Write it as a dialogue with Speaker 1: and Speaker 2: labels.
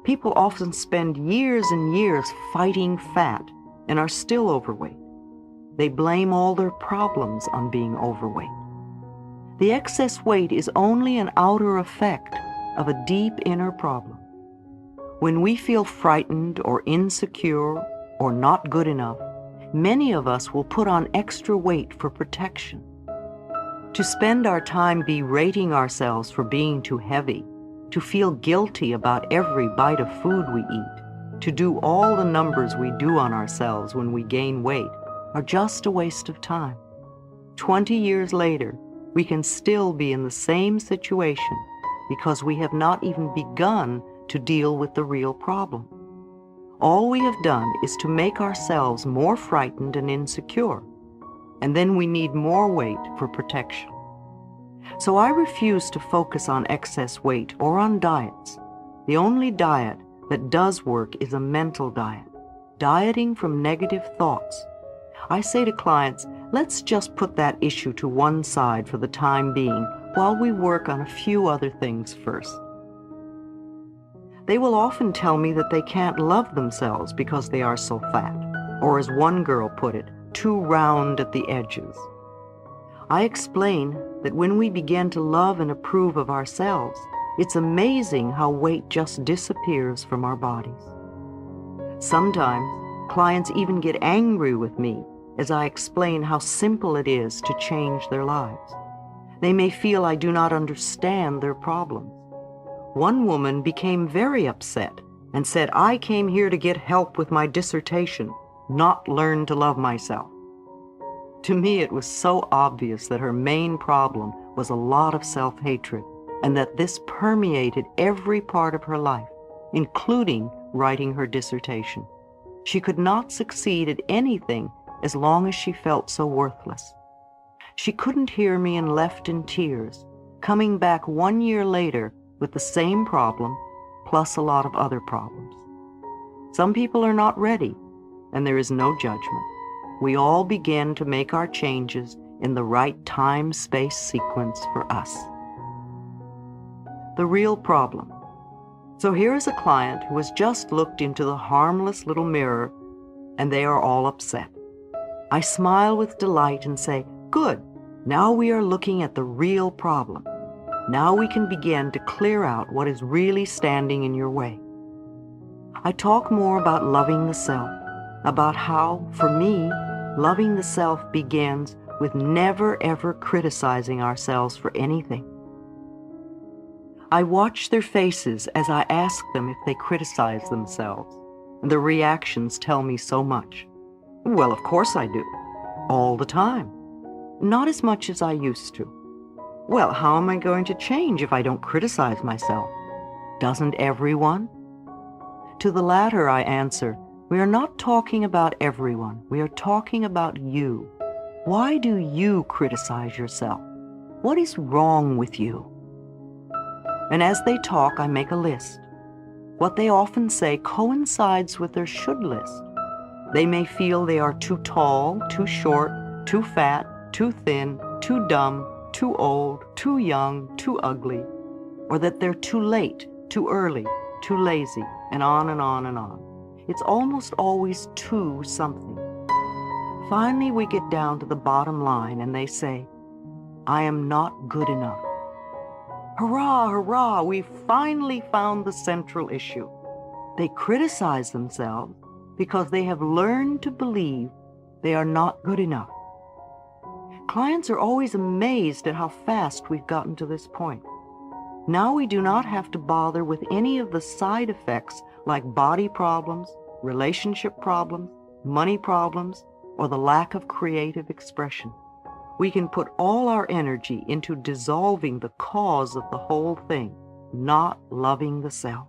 Speaker 1: People often spend years and years fighting fat and are still overweight. They blame all their problems on being overweight. The excess weight is only an outer effect of a deep inner problem. When we feel frightened or insecure or not good enough, many of us will put on extra weight for protection. To spend our time berating ourselves for being too heavy, to feel guilty about every bite of food we eat, to do all the numbers we do on ourselves when we gain weight, are just a waste of time. 20 years later, we can still be in the same situation because we have not even begun to deal with the real problem. All we have done is to make ourselves more frightened and insecure, and then we need more weight for protection. So I refuse to focus on excess weight or on diets. The only diet that does work is a mental diet, dieting from negative thoughts. I say to clients, let's just put that issue to one side for the time being while we work on a few other things first. They will often tell me that they can't love themselves because they are so fat, or as one girl put it, too round at the edges. I explain that when we begin to love and approve of ourselves, it's amazing how weight just disappears from our bodies. Sometimes, clients even get angry with me as I explain how simple it is to change their lives. They may feel I do not understand their problems. One woman became very upset and said, I came here to get help with my dissertation, not learn to love myself. To me, it was so obvious that her main problem was a lot of self-hatred, and that this permeated every part of her life, including writing her dissertation. She could not succeed at anything as long as she felt so worthless. She couldn't hear me and left in tears, coming back 1 year later with the same problem, plus a lot of other problems. Some people are not ready, and there is no judgment. We all begin to make our changes in the right time-space sequence for us. The real problem. So here is a client who has just looked into the harmless little mirror, and they are all upset. I smile with delight and say, good, now we are looking at the real problem. Now we can begin to clear out what is really standing in your way. I talk more about loving the self, about how, for me, loving the self begins with never ever criticizing ourselves for anything. I watch their faces as I ask them if they criticize themselves, and their reactions tell me so much. Well, of course I do. All the time. Not as much as I used to. Well, how am I going to change if I don't criticize myself? Doesn't everyone? To the latter, I answer, we are not talking about everyone. We are talking about you. Why do you criticize yourself? What is wrong with you? And as they talk, I make a list. What they often say coincides with their should list. They may feel they are too tall, too short, too fat, too thin, too dumb, too old, too young, too ugly, or that they're too late, too early, too lazy, and on and on and on. It's almost always too something. Finally, we get down to the bottom line and they say, I am not good enough. Hurrah, hurrah, we finally found the central issue. They criticize themselves because they have learned to believe they are not good enough. Clients are always amazed at how fast we've gotten to this point. Now we do not have to bother with any of the side effects like body problems, relationship problems, money problems, or the lack of creative expression. We can put all our energy into dissolving the cause of the whole thing, not loving the self.